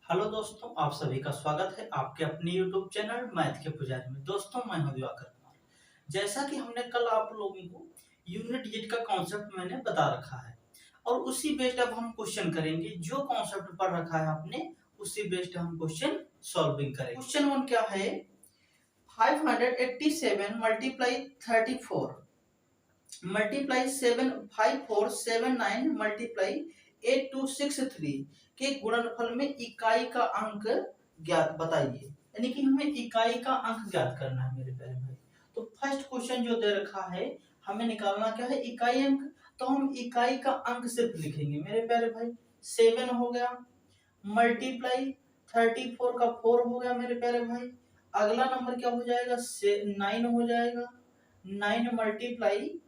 Hello दोस्तों, आप सभी का स्वागत है आपके अपने YouTube चैनल मैथ के पुजारी में। दोस्तों, मैं हूं दिवाकर कुमार। जैसा कि हमने कल आप लोगों को यूनिट डिजिट का कॉन्सेप्ट मैंने बता रखा है और उसी बेस्ड अब हम क्वेश्चन करेंगे। जो कॉन्सेप्ट पढ़ रखा है आपने उसी बेस्ड हम क्वेश्चन सॉल्विंग करेंगे। क्वेश्चन 1 क्या है? 587 मल्टीप्लाई 34 मल्टीप्लाई 75479 मल्टीप्लाई 8263 के गुणनफल में इकाई का अंक ज्ञात बताइए। यानी कि हमें इकाई का अंक ज्ञात करना है मेरे प्यारे भाई। तो फर्स्ट क्वेश्चन जो दे रखा है, हमें निकालना क्या है? इकाई अंक। तो हम इकाई का अंक सिर्फ लिखेंगे मेरे प्यारे भाई। 7 हो गया, मल्टीप्लाई 34 का 4 हो गया मेरे प्यारे भाई। अगला नंबर क्या हो जाएगा? 9 हो जाएगा। 9 मल्टीप्लाई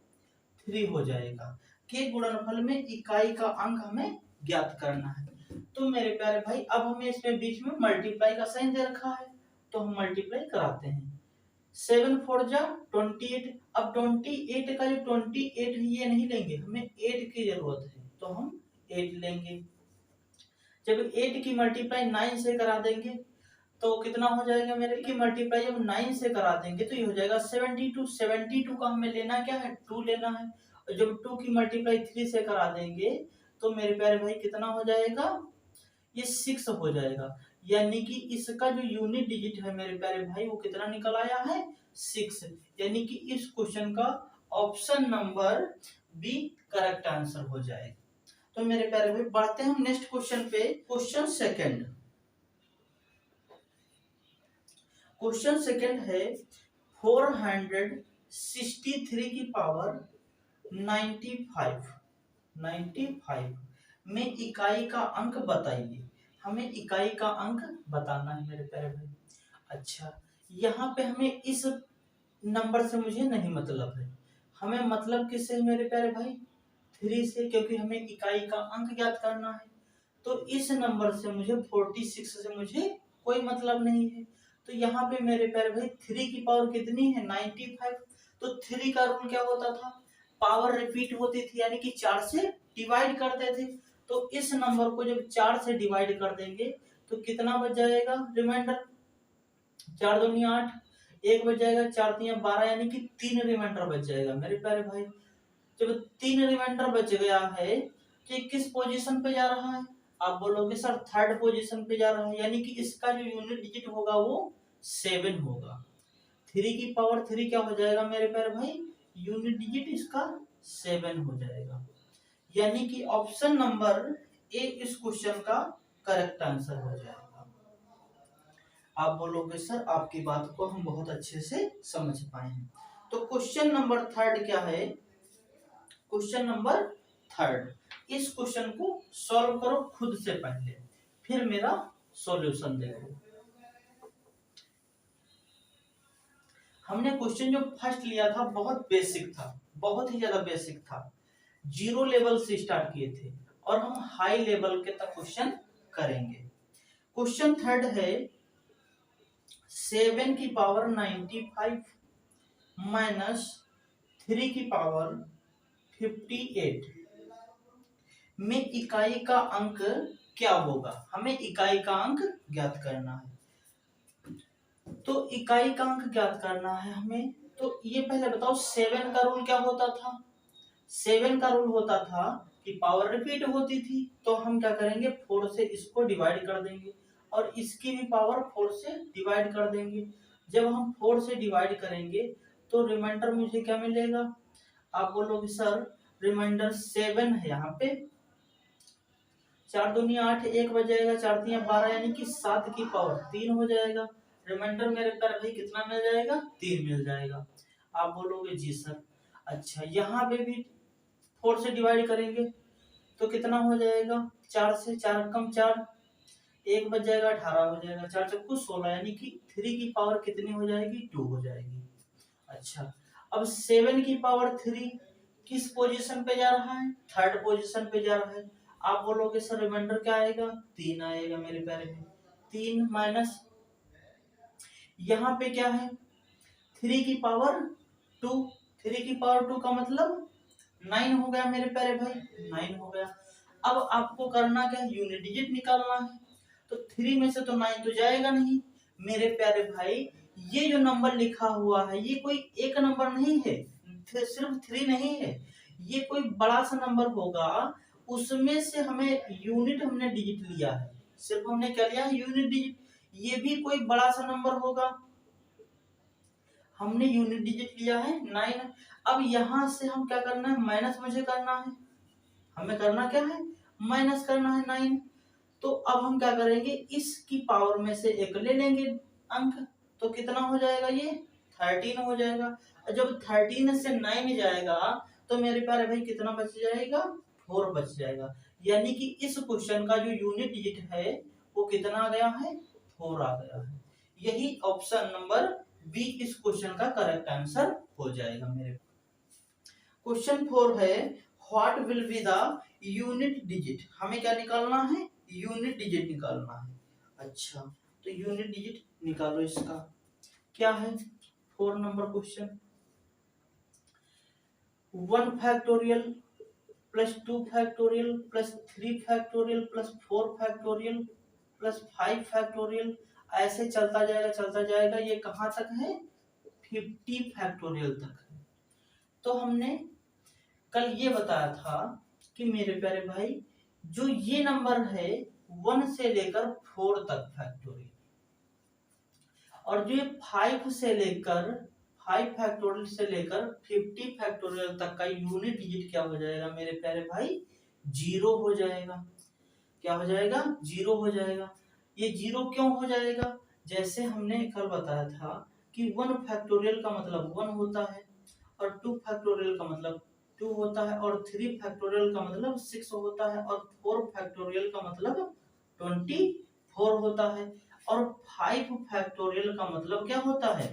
3 हो जाएगा। के गुणनफल में इकाई का अंक हमें ज्ञात करना है। तो मेरे प्यारे भाई, अब हमें इसमें बीच में मल्टीप्लाई का साइन दे रखा है, तो हम मल्टीप्लाई कराते हैं। 7 4 जा 28। अब 28 का जो 28 है ये नहीं लेंगे, हमें 8 की जरूरत है, तो हम 8 लेंगे। जब 8 की मल्टीप्लाई 9 से करा देंगे तो कितना हो जाएगा? मेरे की मल्टीप्लाई जब 9 से करा देंगे तो ये हो जाएगा 72। 72 का हमें लेना क्या है? 2 लेना है। और जब 2 की मल्टीप्लाई 3 से करा देंगे तो मेरे प्यारे भाई कितना हो जाएगा? ये 6 हो जाएगा। यानी कि इसका जो यूनिट डिजिट है मेरे प्यारे भाई वो कितना निकल आया है? 6। यानी कि इस क्वेश्चन का option number B correct answer हो जाएगा। तो मेरे प्यारे भाई बढ़ते हैं हम नेक्स्ट क्वेश्चन पे। क्वेश्चन सेकंड है 463 की पावर 95 में इकाई का अंक बताइए। हमें इकाई का अंक बताना है मेरे प्यारे भाई। अच्छा, यहाँ पे हमें इस नंबर से मुझे नहीं मतलब है, हमें मतलब किससे है मेरे प्यारे भाई? 3 से, क्योंकि हमें इकाई का अंक ज्ञात करना है। तो इस नंबर से मुझे 46 से मुझे कोई मतलब नहीं है। तो यहाँ पे मेरे प्यारे भाई 3 की पावर कितनी है? 95। तो 3 का रूल क्या होता था? पावर रिपीट होती थी, यानी कि 4 से डिवाइड करते थे। तो इस नंबर को जब 4 से डिवाइड कर देंगे तो कितना बच जाएगा रिमाइंडर? 4 दूनी 8, 1 बच जाएगा, 4 3 12, यानी कि 3 रिमाइंडर बच जाएगा मेरे प्यारे भाई। जब 3 रिमाइंडर बच गया है तो किस पोजीशन पे जा रहा है? आप बोलोगे सर थर्ड पोजीशन पे जा रहा है, यानी कि इसका जो यूनिट डिजिट होगा वो 7 होगा। 3 की पावर 3 क्या हो जाएगा मेरे प्यारे भाई? यूनिट डिजिट इसका 7 हो जाएगा। यानी कि ऑप्शन नंबर ए इस क्वेश्चन का करेक्ट आंसर हो जाएगा। आप बोलोगे सर आपकी बात को हम बहुत अच्छे से समझ पाए हैं। तो क्वेश्चन नंबर थर्ड क्या है? क्वेश्चन नंबर थर्ड, इस क्वेश्चन को सॉल्व करो खुद से पहले, फिर मेरा सॉल्यूशन देखो। हमने क्वेश्चन जो फर्स्ट लिया था बहुत बेसिक था, बहुत ही ज्यादा बेसिक था। 0 लेवल से स्टार्ट किए थे और हम हाई लेवल के तक क्वेश्चन करेंगे। क्वेश्चन थर्ड है 7 की पावर 95 माइनस 3 की पावर 58 में इकाई का अंक क्या होगा? हमें इकाई का अंक ज्ञात करना है। तो इकाई का अंक ज्ञात करना है हमें। तो ये पहले बताओ 7 का रूल क्या होता था? 7 का रूल होता था कि पावर रिपीट होती थी, तो हम क्या करेंगे? 4 से इसको डिवाइड कर देंगे और इसकी भी पावर 4 से डिवाइड कर देंगे। जब हम 4 से डिवाइड करेंगे तो रिमाइंडर मुझे क्या मिलेगा? आप बोलोगे सर रिमाइंडर 7 है यहाँ पे। 4 दूनी 8, 1 बच जाएगा, 4 3 12, यानी कि 7 की पावर 3 हो जाएगा। रिमाइंडर मेरे प्यारे भाई कितना मिल जाएगा? 3 मिल जाएगा। आप बोलोगे जी सर। अच्छा, यहाँ पे भी 4 से डिवाइड करेंगे तो कितना हो जाएगा? 4 से 4 कम 4, 1 बच जाएगा, 18 हो जाएगा, 4 चक्कू 16, यानी कि 3 की पावर कितनी हो जाएगी? 2 हो जाएगी। अच्छा, अब 7 की पावर 3 किस पोजीशन पे जा रहा है? थर्ड पोजीशन पे जा रहा है। आप बोलोगे सर रिमाइंडर क्या आएगा? 3 आएगा मेरे प्यारे में। 3 माइनस यहाँ पे क्या है? 3 की पावर 2। 3 की पावर 2 का मतलब 9 हो गया मेरे प्यारे भाई, 9 हो गया। अब आपको करना क्या है? यूनिट डिजिट निकालना है। तो 3 में से तो 9 तो जाएगा नहीं मेरे प्यारे भाई। ये जो नंबर लिखा हुआ है ये कोई एक नंबर नहीं है, सिर्फ 3 नहीं है, ये कोई बड़ा सा नंबर होगा, उसमें से हमें यूनिट हमने डिजिट लिया है, सिर्फ हमने क्या लिया है, यूनिट डिजिट। ये भी कोई बड़ा सा नंबर होगा, हमने यूनिट डिजिट लिया है 9। अब यहां से हम क्या करना है, माइनस मुझे करना है, हमें करना क्या है, माइनस करना है 9। तो अब हम क्या करेंगे, इसकी पावर में से एक ले लेंगे अंक, तो कितना हो जाएगा, ये 13 हो जाएगा। जब 13 से 9 जाएगा तो मेरे प्यारे भाई कितना बच जाएगा, 4 बच जाएगा। यानी कि इस क्वेश्चन का जो यूनिट डिजिट है वो कितना आ गया है, 4 आ गया है। यही ऑप्शन नंबर बी इस क्वेश्चन का करेक्ट आंसर हो जाएगा मेरे। क्वेश्चन 4 है, what will be the unit digit. हमें क्या निकालना है, यूनिट डिजिट निकालना है। अच्छा, तो यूनिट डिजिट निकालो, इसका क्या है, 4 number question. 1 factorial plus 2 factorial plus 3 factorial plus 4 factorial plus 5 factorial, ऐसे चलता जाएगा। ये कहाँ तक है, 50 फैक्टोरियल तक है। तो हमने कल ये बताया था कि मेरे प्यारे भाई जो ये नंबर है 1 से लेकर 4 तक फैक्टोरियल, और जो ये 5 से लेकर 5 फैक्टोरियल से लेकर 50 फैक्टोरियल तक का यूनिट डिजिट क्या हो जाएगा मेरे प्यारे भाई, 0 हो जाएगा। क्या हो जाएगा, 0 हो जाएगा। ये 0 क्यों हो जाएगा, जैसे हमने कल बताया था कि 1 फैक्टोरियल का मतलब 1 होता है, और 2 फैक्टोरियल का मतलब 2 होता है, और 3 फैक्टोरियल का मतलब 6 होता है, और 4 फैक्टोरियल का मतलब 24 होता है, और 5 फैक्टोरियल का मतलब क्या होता है,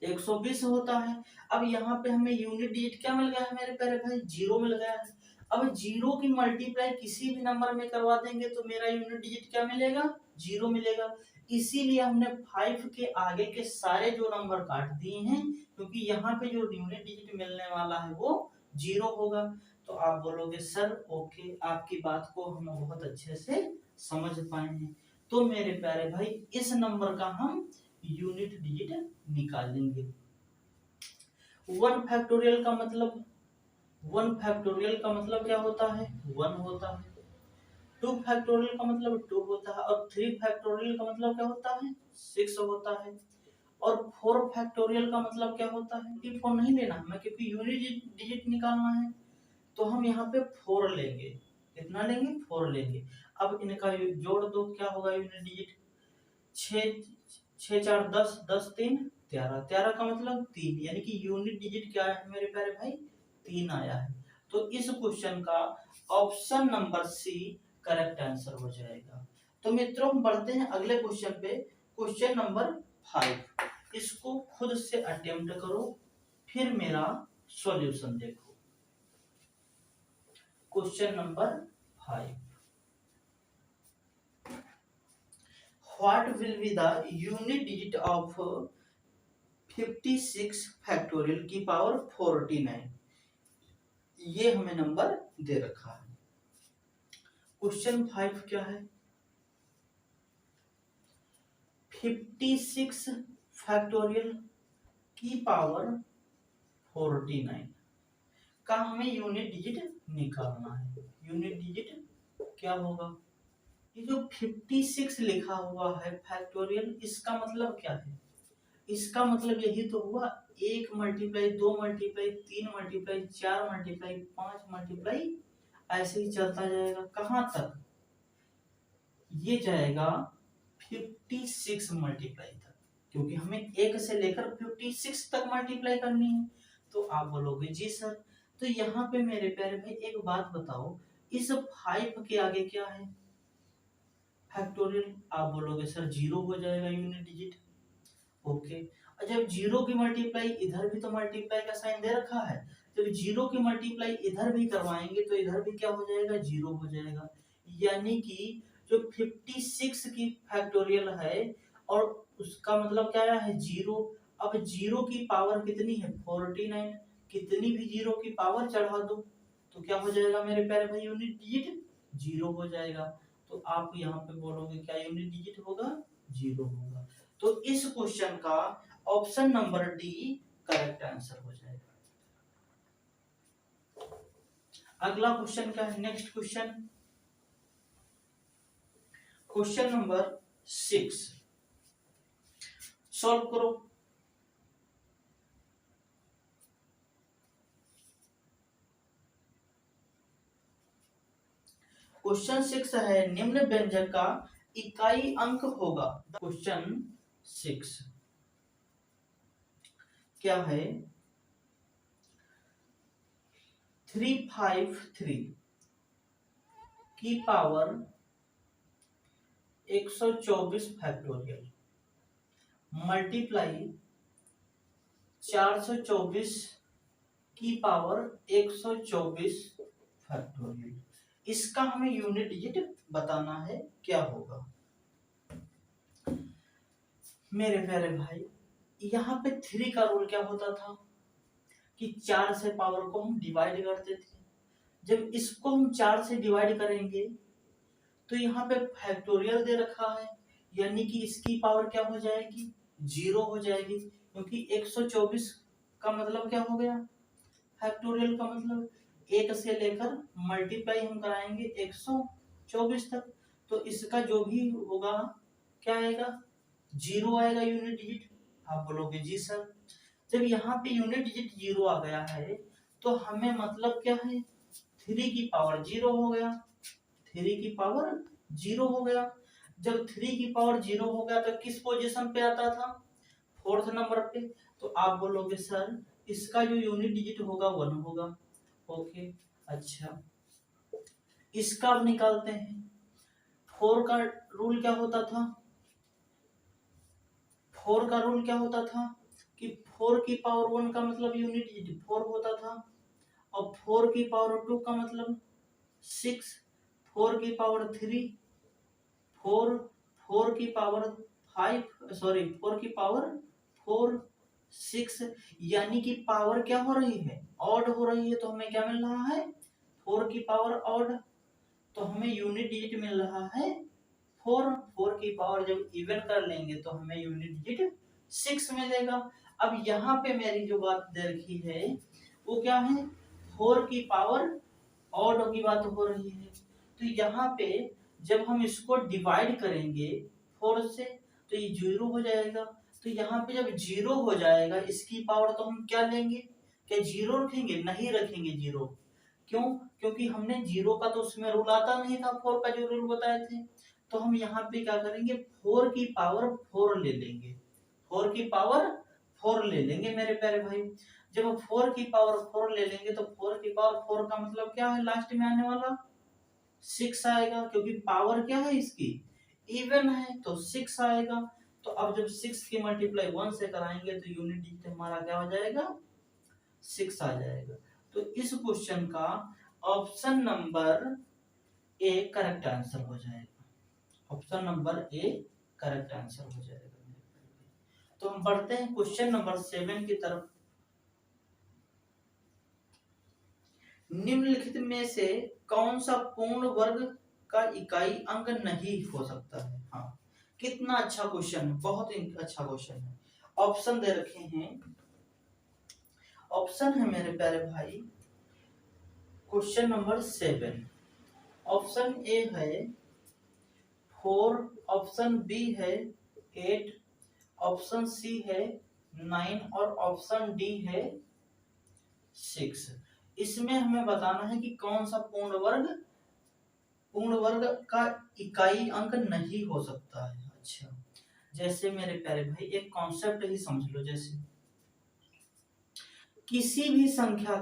120 होता है। अब यहाँ पे हमें यूनिट डिजिट क्या मिल गया है मेरे प्यारे भाई, 0 मिल गया है। अब 0 की मल्टीप्लाई किसी भी नंबर में करवा देंगे तो मेरा यूनिट डिजिट क्या मिलेगा, 0 मिलेगा। इसीलिए हमने 5 के आगे के सारे जो नंबर काट दिए हैं, क्योंकि यहाँ पे जो यूनिट डिजिट मिलने वाला है वो 0 होगा। तो आप बोलोगे सर ओके, आपकी बात को हम बहुत अच्छे से समझ पाए हैं। तो मेरे प्यारे भाई इस नंबर का हम यूनिट डिजिट निकालेंगे। 1 फैक्टोरियल का मतलब 1 फैक्टोरियल का मतलब क्या होता है, 1 होता है। 2 फैक्टोरियल का मतलब 2 होता है, और 3 फैक्टोरियल का मतलब क्या होता है, 6 होता है, और 4 फैक्टोरियल का मतलब क्या होता है, ये 4 नहीं लेना हमें क्योंकि यूनिट डिजिट निकालना है, तो हम यहाँ पे 4 लेंगे। कितना लेंगे, 4 लेंगे। अब इनका जोड़ दो, क्या होगा यूनिट डिजिट, 6 4 10 10 3 13, 13 का मतलब 3, यानी कि यूनिट डिजिट क्या है मेरे प्यारे भाई, 3 आया है। तो इस क्वेश्चन का option number C correct answer हो जाएगा। तो मित्रों हम बढ़ते हैं अगले क्वेश्चन पे, क्वेश्चन नंबर 5। इसको खुद से अटेम्प्ट करो, फिर मेरा सॉल्यूशन देखो। Question number 5, what will be the unit digit of 56 factorial की पावर 49। ये हमें नंबर दे रखा है। क्वेश्चन 5 क्या है, 56 फैक्टोरियल की पावर 49 का हमें यूनिट डिजिट निकालना है। यूनिट डिजिट क्या होगा, ये जो 56 लिखा हुआ है फैक्टोरियल, इसका मतलब क्या है, इसका मतलब यही तो हुआ 1 multiply 2 multiply 3 multiply 4 multiply 5 multiply, ऐसे ही चलता जाएगा। कहां तक, ये जाएगा 56 मल्टीप्लाई तक, क्योंकि हमें 1 से लेकर 56 तक मल्टीप्लाई करनी है। तो आप बोलोगे जी सर, तो यहाँ पे मेरे प्यारे भाई एक बात बताओ, इस 5 के आगे क्या है, फैक्टोरियल। आप बोलोगे सर 0 हो जाएगा यूनिट डिजिट। ओके, और जब 0 की मल्टीप्लाई, इधर भी तो मल्टीप्लाई का साइन दे रखा है, जब 0 की मल्टीप्लाई इधर भी करवाएंगे तो इधर भी क्या हो जाएगा, 0 हो जाएगा। यानी कि जो 56 की फैक्टोरियल है और उसका मतलब क्या है, 0। अब 0 की पावर कितनी है, 49, कितनी भी 0 की पावर चढ़ा दो तो क्या हो जाएगा मेरे प्यारे भाई, यूनिट डिजिट 0 हो जाएगा। तो आप यहाँ पे बोलोगे क्या यूनिट डिजिट होगा, 0 होगा। तो इस क्वेश्चन का option number D correct answer हो जाएगा। अगला क्वेश्चन क्या है, next question, question number 6 solve करो। क्वेश्चन 6 है, निम्न व्यंजक का इकाई अंक होगा। क्वेश्चन 6 क्या है, 353 की पावर 124 फैक्टोरियल मल्टीप्लाई 424 की पावर 124 फैक्टोरियल। इसका हमें यूनिट डिजिट बताना है, क्या होगा। मेरे प्यारे भाई, यहाँ पे 3 का रूल क्या होता था कि 4 से पावर को हम डिवाइड करते थे। जब इसको हम 4 से डिवाइड करेंगे तो यहाँ पे फैक्टोरियल दे रखा है, यानी कि इसकी पावर क्या हो जाएगी, 0 हो जाएगी, क्योंकि 124 का मतलब क्या हो गया, फैक्टोरियल का मतलब 1 से लेकर मल्टीप्लाई हम कराएंगे 124 तक, तो इसका जो भी होगा क्या आएगा, 0 आएगा यूनिट डिजिट। आप बोलोगे जी सर, जब यहाँ पे यूनिट डिजिट 0 आ गया है तो हमें मतलब क्या है, 3 की पावर 0 हो गया, 3 की पावर 0 हो गया। जब 3 की पावर 0 हो गया तो किस पोजीशन पे आता था, 4th नंबर पे। तो आप बोलोगे सर इसका जो यूनिट डिजिट होगा 1 होगा। ओके, अच्छा इसका अब निकालते हैं। 4 का रूल क्या होता था, 4 का रूल क्या होता था कि 4 की पावर 1 का मतलब यूनिट डिजिट 4 होता था, और 4 की पावर 2 का मतलब 6, 4 की पावर 3 4, 4 की पावर 5, सॉरी 4 की पावर 4 6, यानी कि पावर क्या हो रही है, ऑड हो रही है। तो हमें क्या मिल रहा है, 4 की पावर ऑड, तो हमें यूनिट डिजिट मिल रहा है 4। 4 की पावर जब इवन कर लेंगे तो हमें यूनिट डिजिट 6 मिलेगा। अब यहाँ पे मेरी जो बात दे रखी है वो क्या है, 4 की पावर ऑड की बात हो रही है। तो यहाँ पे जब हम इसको डिवाइड करेंगे 4 से तो ये 0 हो जाएगा। तो यहाँ पे जब 0 हो जाएगा इसकी पावर तो हम क्या लेंगे, क्या 0 रखेंगे, नहीं रखेंगे 0। क्यों, क्योंकि हमने 0 का तो उसमें रूल आता नहीं था, 4 का जो रूल बताए थे। तो हम यहाँ पे क्या करेंगे, 4 की पावर 4 ले लेंगे, 4 की पावर 4 ले लेंगे मेरे प्यारे भाई। जब 4 की पावर 4 ले लेंगे तो 4 की पावर 4 का मतलब क्या है, लास्ट में आने वाला 6 आएगा, क्योंकि पावर क्या है इसकी, इवन है, तो 6 आएगा। तो अब जब 6 की मल्टीप्लाई 1 से कराएंगे तो यूनिट डिजिट हमारा क्या हो जाएगा, 6 आ जाएगा। तो इस क्वेश्चन का option number A correct answer हो जाएगा, option number A correct answer हो जाएगा। तो हम बढ़ते हैं क्वेश्चन नंबर 7 की तरफ। निम्नलिखित में से कौन सा पूर्ण वर्ग का इकाई अंक नहीं हो सकता है। हाँ, कितना अच्छा क्वेश्चन, बहुत अच्छा क्वेश्चन है। ऑप्शन दे रखे हैं, ऑप्शन है मेरे प्यारे भाई, क्वेश्चन नंबर 7 ऑप्शन ए है 4, ऑप्शन बी है 8, ऑप्शन सी है 9 और ऑप्शन डी है 6। इसमें हमें बताना है कि कौन सा पूर्ण वर्ग का इकाई अंक नहीं हो सकता है। अच्छा, जैसे मेरे प्यारे भाई एक कॉन्सेप्ट ही समझ लो, जैसे किसी भी संख्या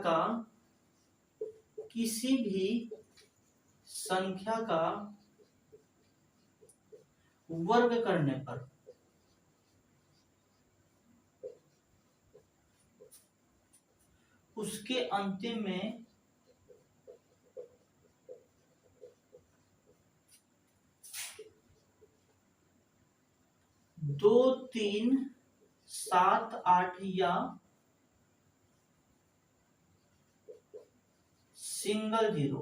का वर्ग करने पर उसके अंतिम में 2, 3, 7, 8 या सिंगल जीरो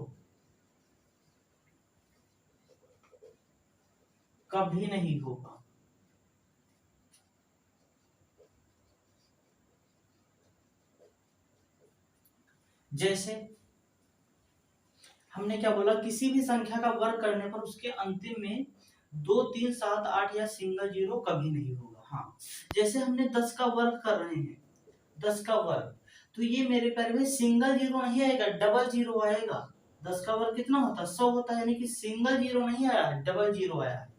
कभी नहीं होगा। जैसे हमने क्या बोला, किसी भी संख्या का वर्ग करने पर उसके अंतिम में 2, 3, 7, 8 या सिंगल जीरो कभी नहीं होगा। हाँ, जैसे हमने 10 का वर्ग कर रहे हैं, 10 का वर्ग, तो ये मेरे पैर में सिंगल जीरो नहीं आएगा, डबल जीरो आएगा। 10 का वर्ग कितना होता है, 100 होता है, यानी कि सिंगल जीरो नहीं आया है, डबल जीरो आया है।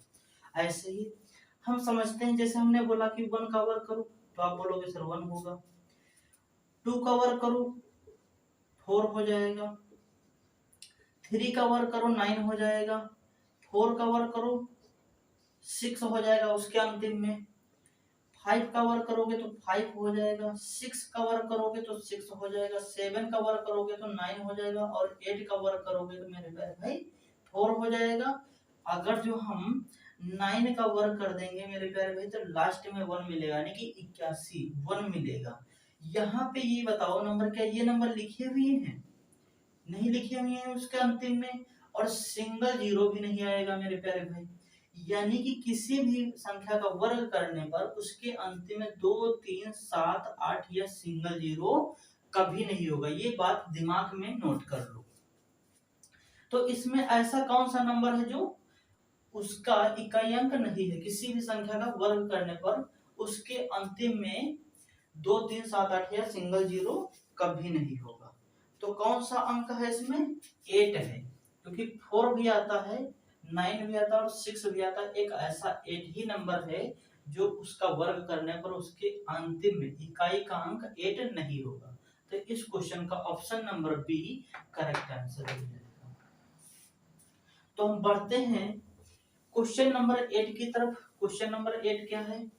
ऐसे ही हम समझते हैं, जैसे हमने बोला कि 1 का वर्ग करो तो आप बोलोगे सर 1 होगा, 2 का वर्ग करो 4 हो जाएगा, 3 का वर्ग करो 9 हो जाएगा, 4 का वर्ग करो 6 हो जाएगा उसके अंतिम में, 5 का वर्ग करोगे तो 5 हो जाएगा, 6 का वर्ग करोगे तो 6 हो जाएगा, 7 का वर्ग करोगे तो 9 हो जाएगा, और 8 का वर्ग करोगे तो मेरे प्यारे भाई 4 हो जाएगा। अगर जो हम 9 का वर्ग कर देंगे मेरे प्यारे भाई तो लास्ट में 1 मिलेगा, यानी कि 81 1 मिलेगा। यहाँ पे ये बताओ नंबर क्या ये नंबर लिखे हुए हैं, नहीं लिखे हुए हैं उसके अंतिम में, और सिंगल जीरो भी नहीं आएगा मेरे प्यारे भाई। यानी कि किसी भी संख्या का वर्ग करने पर उसके अंतिम में 2, 3, 7, 8 या सिंगल जीरो कभी नहीं होगा। ये बात दिमाग में नोट कर लो। तो इसमें ऐसा कौन सा नंबर है जो उसका इकाई अंक नहीं है, किसी भी संख्या का वर्ग करने पर उसके अंतिम में 2, 3, 7, 8 या सिंगल जीरो कभी नहीं होगा। तो कौन सा अंक है इसमें, 8 है, क्योंकि 4 भी आता है, 9 भी आता है और 6 भी आता है। एक ऐसा 8 ही नंबर है जो उसका वर्ग करने पर उसके अंतिम में इकाई का अंक 8 नहीं होगा। तो इस क्वेश्चन का option number B correct answer हो जाएगा। तो हम बढ़ते हैं क्वेश्चन नंबर 8 की तरफ। क्वेश्चन नंबर 8 क्या है,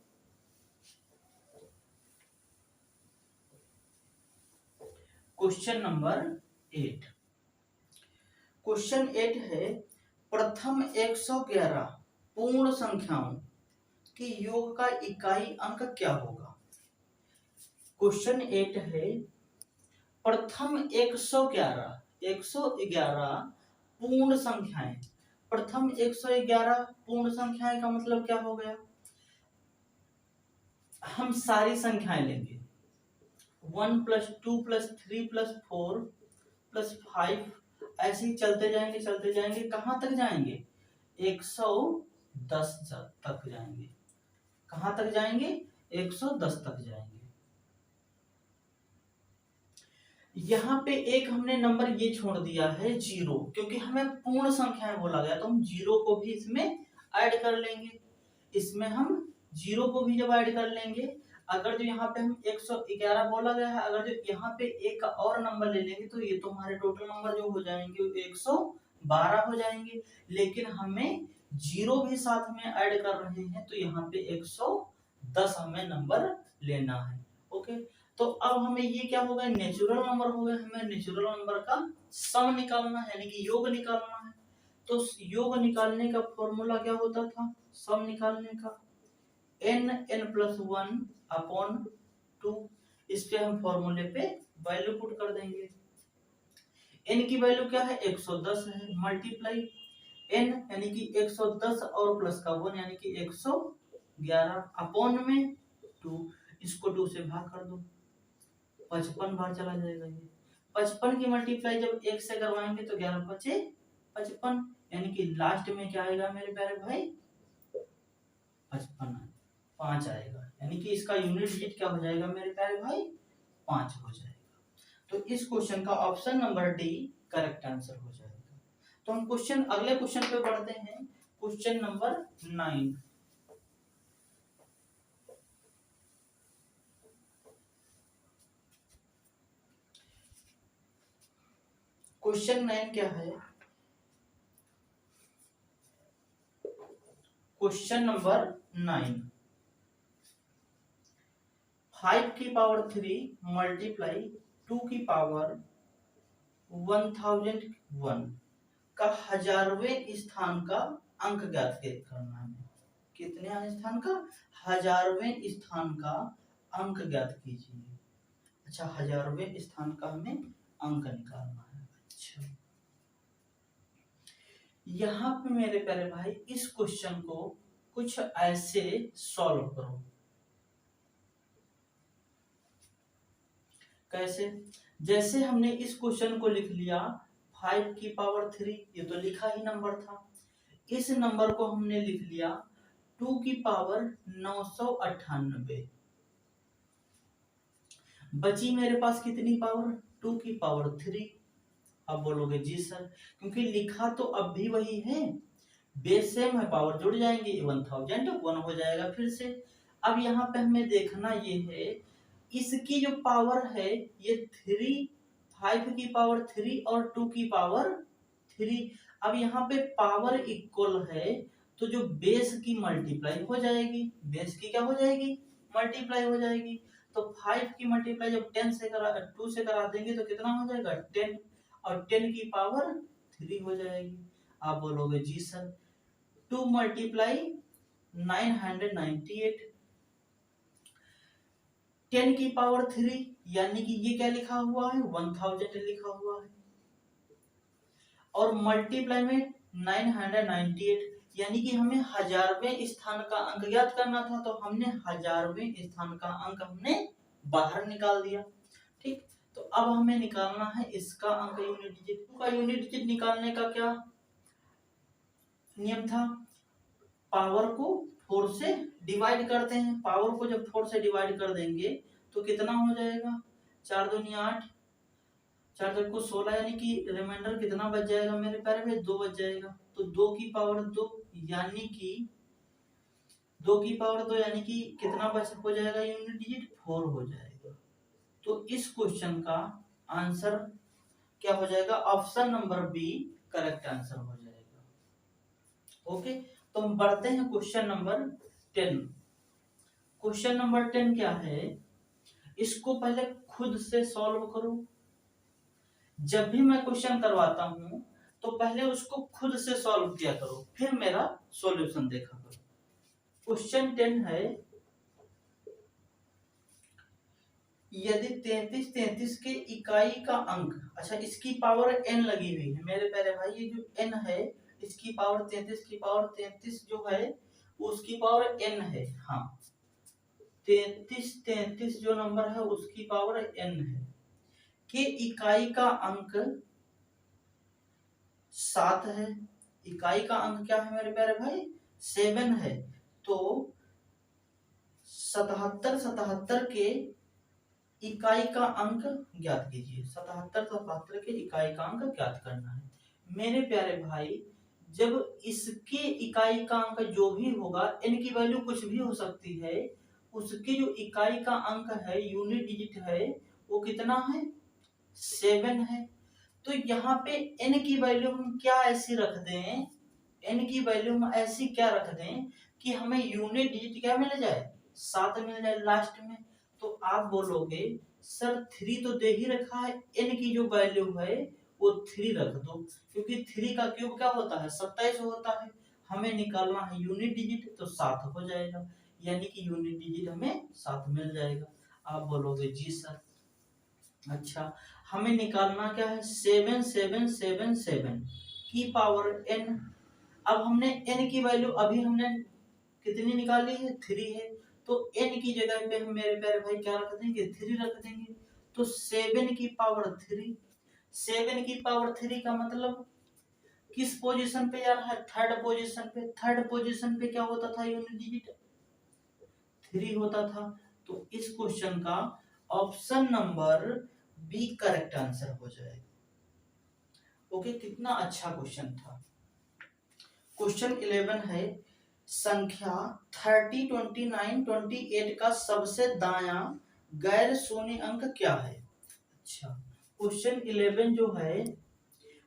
क्वेश्चन नंबर 8, क्वेश्चन 8 है प्रथम 111 पूर्ण संख्याओं के योग का इकाई अंक क्या होगा। क्वेश्चन 8 है प्रथम 111 पूर्ण संख्याएं। प्रथम 111 पूर्ण संख्याएं का मतलब क्या हो गया, हम सारी संख्याएं लेंगे 1 + 2 + 3 + 4 + 5, ऐसे ही चलते जाएंगे, कहां तक जाएंगे, 110 तक जाएंगे। कहां तक जाएंगे, 110 तक जाएंगे। यहाँ पे एक हमने नंबर ये छोड़ दिया है 0, क्योंकि हमें पूर्ण संख्याएं बोला गया, तो हम 0 को भी इसमें ऐड कर लेंगे। इसमें हम 0 को भी जब ऐड कर लेंगे, अगर जो यहाँ पे हम 111 बोला गया है, अगर जो यहाँ पे एक और नंबर ले लेंगे तो ये तो हमारे टोटल नंबर जो हो जाएंगे 112 हो जाएंगे। लेकिन हमें 0 भी साथ में ऐड कर रहे हैं, तो यहाँ पे 110 हमें नंबर लेना है। ओके, तो अब हमें ये क्या होगा, नेचुरल नंबर हो गया, हमें नेचुरल नंबर का सम निकालना है, यानी कि योग निकालना है। तो योग निकालने का फॉर्मूला क्या होता था, सम निकालने का n+1 अपॉन 2। इस पे हम फॉर्मूले पे वैल्यू पुट कर देंगे। n की वैल्यू क्या है, 110 है, मल्टीप्लाई n यानी कि 110 और प्लस का 1 यानी कि 111 अपॉन में 2। इसको 2 से भाग कर दो, 55 बार चला जाएगा। ये 55 की मल्टीप्लाई जब 1 से करवाएंगे तो 11 बचे 55, यानी कि लास्ट में क्या आएगा मेरे प्यारे भाई, 55 5 आएगा, यानी कि इसका यूनिट डिजिट क्या हो जाएगा मेरे प्यारे भाई, 5 हो जाएगा। तो इस क्वेश्चन का option number D correct answer हो जाएगा। तो हम अगले क्वेश्चन पे बढ़ते हैं, क्वेश्चन नंबर 9। क्वेश्चन 9 क्या है, क्वेश्चन नंबर 9, 5 की पावर 3 मल्टीप्लाई 2 की पावर 1001 का 1000वें स्थान का अंक ज्ञात करना है। कितने स्थान का, 1000वें स्थान का अंक ज्ञात कीजिए। अच्छा, 1000वें स्थान का हमें अंक निकालना है। अच्छा, यहाँ पे मेरे प्यारे भाई इस क्वेश्चन को कुछ ऐसे सॉल्व करो। कैसे? जैसे हमने इस क्वेश्चन को लिख लिया 5⁻3, ये तो लिखा ही नंबर था। इस नंबर को हमने लिख लिया 2⁻998। बची मेरे पास कितनी पावर? 2⁻3। अब बोलोगे जी सर, क्योंकि लिखा तो अब भी वही है, बेस सेम है, पावर जुड़ जाएंगे, 1000 1 हो जाएगा फिर से। अब यहाँ पे हमें देखना ये है, इसकी जो पावर है ये 3, 5 की पावर 3 और 2 की पावर 3। अब यहाँ पे पावर इक्वल है, तो जो बेस की मल्टीप्लाई हो जाएगी, बेस की क्या हो जाएगी? मल्टीप्लाई हो जाएगी। तो 5 की मल्टीप्लाई जब 2 से करा देंगे तो कितना हो जाएगा? 10, और 10 की पावर 3 हो जाएगी। आप बोलोगे जी सर, 2 × 998, 10 की पावर 3, यानी कि ये क्या लिखा हुआ है? 1000 लिखा हुआ है, और मल्टीप्लाई में 998, यानी कि हमें 1000वें स्थान का अंक ज्ञात करना था, तो हमने 1000वें स्थान का अंक हमने बाहर निकाल दिया। ठीक, तो अब हमें निकालना है इसका अंक यूनिट डिजिट। का यूनिट डिजिट निकालने का क्या नियम था? पावर को 4 से डिवाइड करते हैं। पावर को जब 4 से डिवाइड कर देंगे तो कितना हो जाएगा? 4 दूनी 8, 4 दूनी को 16, यानी कि रिमाइंडर कितना बच जाएगा मेरे प्यारे में? 2 बच जाएगा। तो 2 की पावर 2, यानी कि 2 की पावर 2, यानी कि कितना बच हो जाएगा? यूनिट डिजिट 4 हो जाएगा। तो इस क्वेश्चन का आंसर क्या हो जाएगा? Option number B correct answer हो जाएगा। ओके, तो हम बढ़ते हैं क्वेश्चन नंबर 10। क्वेश्चन नंबर 10 क्या है? इसको पहले खुद से सॉल्व करो। जब भी मैं क्वेश्चन करवाता हूं तो पहले उसको खुद से सॉल्व किया करो, फिर मेरा सॉल्यूशन देखा करो। क्वेश्चन 10 है, यदि 33 के इकाई का अंक, अच्छा इसकी पावर n लगी हुई है मेरे प्यारे भाई, ये जो n है इसकी पावर 33 की पावर 33 जो है उसकी पावर n है। हाँ, 33 जो नंबर है उसकी पावर n है, के इकाई का अंक 7 है। इकाई का अंक क्या है मेरे प्यारे भाई? 7 है। तो 77 के इकाई का अंक ज्ञात कीजिए। 77 के इकाई का अंक ज्ञात करना है मेरे प्यारे भाई। जब इसके इकाई का अंक जो भी होगा, n की वैल्यू कुछ भी हो सकती है, उसकी जो इकाई का अंक है, यूनिट डिजिट है, वो कितना है? 7 है। तो यहाँ पे n की वैल्यू हम क्या ऐसी रख दें, n की वैल्यू हम ऐसी क्या रख दें कि हमें यूनिट डिजिट क्या मिल जाए? 7 मिल जाए लास्ट में। तो आप बोलोगे सर 3 तो दे ही रखा है, n की जो वैल्यू है वो 3 रख दो, क्योंकि 3 का क्यूब क्या होता है? 27 होता है। हमें निकालना है यूनिट डिजिट, तो 7 हो जाएगा, यानी कि यूनिट डिजिट हमें 7 मिल जाएगा। आप बोलोगे जी सर। अच्छा, हमें निकालना क्या है? 7777 की पावर n। अब हमने n की वैल्यू अभी हमने कितनी निकाली है? 3 है। तो n की जगह पे हम मेरे प्यारे भाई क्या रख देंगे? 3 रख देंगे। तो 7 की पावर 3, 7 की पावर 3 का मतलब किस पोजीशन पे जा रहा है? थर्ड पोजीशन पे। थर्ड पोजीशन पे क्या होता था? यूनिट डिजिट 3 होता था। तो इस क्वेश्चन का option number B correct answer हो जाएगा। ओके, कितना अच्छा क्वेश्चन था। क्वेश्चन 11 है, संख्या 30, 29, 28 का सबसे दायां गैर शून्य अंक क्या है? अच्छा, क्वेश्चन 11 जो है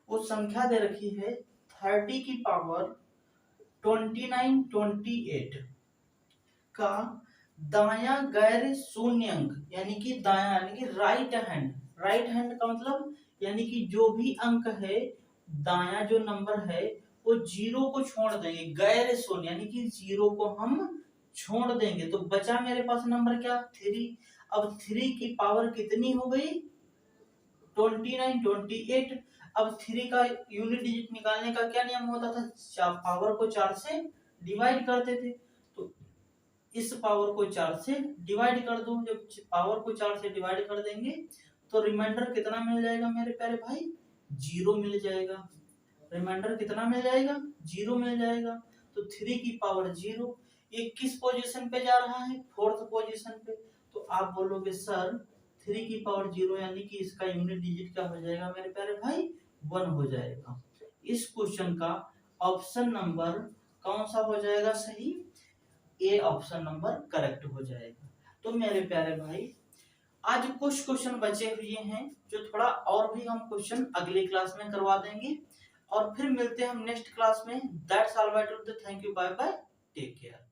वो संख्या दे रखी है 30 की पावर 29, 28 का दायां गैर शून्य अंक, यानी कि दायां यानी कि राइट हैंड। राइट हैंड का मतलब यानी कि जो भी अंक है, दायां जो नंबर है वो 0 को छोड़ देंगे, गैर शून्य यानी कि 0 को हम छोड़ देंगे, तो बचा मेरे पास नंबर क्या? 3। अब 3 की पावर कितनी हो गई? 29, 28। अब 3 का यूनिट डिजिट निकालने का क्या नियम होता था? पावर को 4 से डिवाइड करते थे, तो इस पावर को 4 से डिवाइड कर दो। जब पावर को 4 से डिवाइड कर देंगे तो रिमाइंडर कितना मिल जाएगा मेरे प्यारे भाई, 0 मिल जाएगा। रिमाइंडर कितना मिल जाएगा, 0 मिल जाएगा। तो 3 की पावर 0, ये किस पोजीशन पे जा रहा है, 4th पोजीशन पे। तो आप बोलोगे सर 3 की पावर 0 यानी कि इसका यूनिट डिजिट क्या हो जाएगा मेरे प्यारे भाई, 1 हो जाएगा। इस क्वेश्चन का ऑप्शन नंबर कौन सा हो जाएगा सही, ए ऑप्शन नंबर करेक्ट हो जाएगा। तो मेरे प्यारे भाई आज कुछ क्वेश्चन बचे हुए हैं जो थोड़ा और भी हम क्वेश्चन अगली क्लास में करवा देंगे, और फिर मिलते हैं हम नेक्स्ट क्लास में। That's all by today, thank you, bye bye, take care.